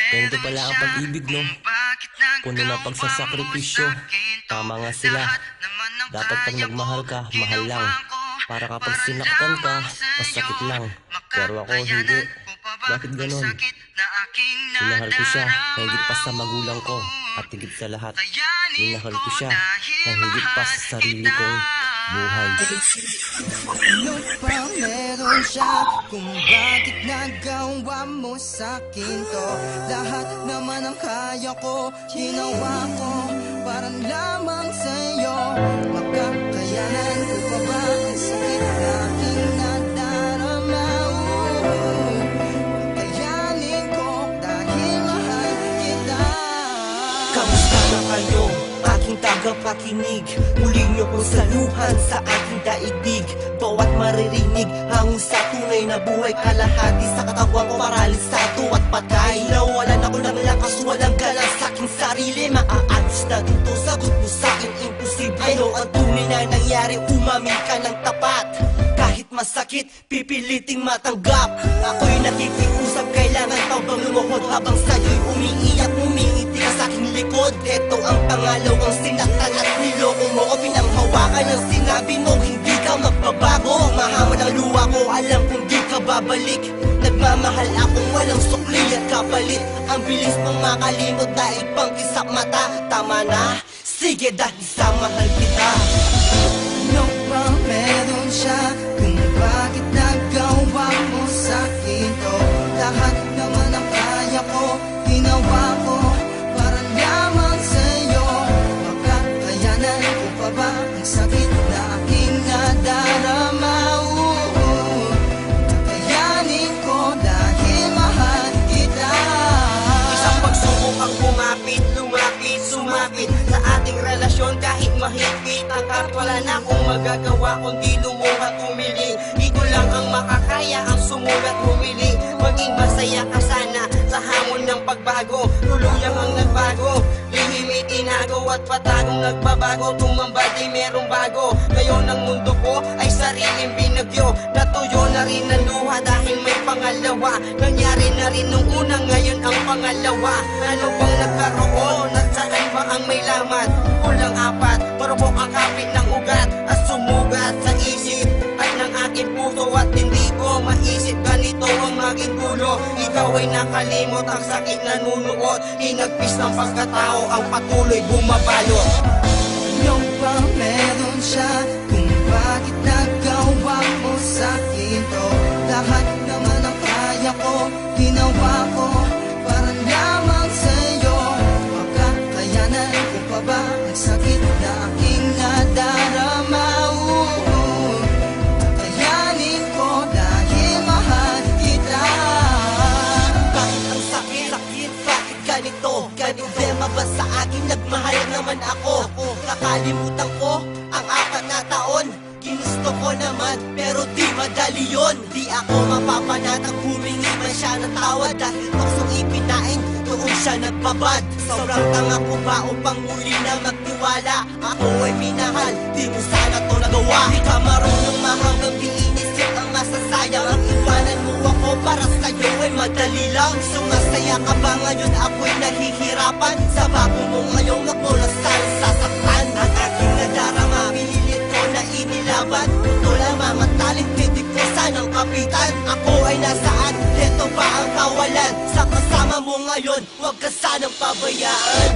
Ganito pala ang pag-ibig, no? Puno ng pagsasakripisyo. Tama nga sila. Dapat pag nagmahal ka, mahal lang. Para kapag sinaktan ka, masakit lang. Pero ako hindi. Bakit ganon? Minahal ko siya na higit pa sa magulang ko. At higit sa lahat, minahal ko siya na higit pa sa sarili kong buhay. Ano pa meron siya kung bakit nagawa mo sa'kin to? Lahat naman ang kaya ko, ginawa ko para lamang sa'yo. Makakayanan ko pa ba ang sakit na aking nadarama? Kayanin ko dahil mahal kita. Kamusta na kayo? Aking tagapakinig, muli niyo kong saluhan sa aking daigdig. Bawat maririnig, hangin sa tunay na buhay. Kalahati sa katawan ko, paralisado at patay. Nawalan ako ng lakas, walang galang sa aking sarili. Maaalis na dito, sagot mo sa akin, imposible. Ano ang tunay na nangyari, umamin ka ng tapat. Kahit masakit, pipiliting matanggap. Ako'y nakikiusap, kailangan pa bang lumuhod habang sa'yo'y umiiyak, umingiti ka sa aking likod. Ito ang pangalawang sinaktan at niloko mo ko. Pinanghawakan ng sinabi mo, hindi ka magbabago. Mahamon ang luha ko, alam kong di ka babalik. Nagmamahal akong walang sukli at kapalit. Ang bilis mong makalimot dahil pang kisap mata. Tama na, sige dahil sa mahal kita. Ano pa meron siya kung bakit nagawa mo sa'kin to? Lahat naman ang kaya ko, ginawa ko para lamang sa'yo. Makakayanan ko pa ba ang sakit na aking nadarama? Kakayanin ko dahil mahal kita. Isang pagsubok ang bumapit, lumapit, sumapit sa ating relasyon kahit mahigpit. At wala na akong magagawa kundi lumuha at humiling. Ito lang ang makakaya, ang sumulat humiling. Maging masaya ka sana sa hamon ng pagbago. Tuluyang ang nagbago, lihim itinago at patagong nagbabago. Tumambad ay merong bago. Ngayon ang mundo ko ay sariling binagyo. Natuyo na rin ang luha dahil may pangalawa. Nangyari na rin nung unang, ngayon ang pangalawa. Ano bang nagkaroon at saan ba ang may lamat? Kulang apat, marupok ang kapit ng ugat at sumugat sa isip at ng aking puso. At hindi ko maisip ganito ang maging dulo. Ikaw ay nakalimot, ang sakit nanunuot. Hinagpis ng pagkatao, ang patuloy bumabalot. Ano pa meron siya kung bakit nagawa mo sa'kin to? Lahat naman ang kaya ko, ginawa ko para lamang sa'yo. Makakayanan ko pa ba ang sakit na aking nadarama? Kakayanin ko dahil mahal kita. Bakit ang sakit? Bakit ganito? Problema ba sa akin? Nagmahal naman ako. Nakalimutan ko ang 4 na taon. Ginusto ko naman, pero di madali yun. Di ako mapapanatang humingi man siya ng tawad. Dahil tuksong ipinain, doon siya nagbabad. Sobrang tanga ko ba upang muli na magtiwala? Ako ay minahal, di mo sana to nagawa. Di ka marunong mahanggang di inisip ang masasayang. Ang iwanan mo ako para sa'yo ay madali lang. Sumasaya ka ba ngayon? Ako'y nahihirapan. Sa bago mo ngayon ako na sana sasaktan. Ang aking nadarama, pinilit ko na inilaban. Ito lamang ang talent, pwede ko sanang kapitan. Ako ay nasaan? Ito ba ang kawalan? Sa kasama mo ngayon, huwag ka sanang pabayaan.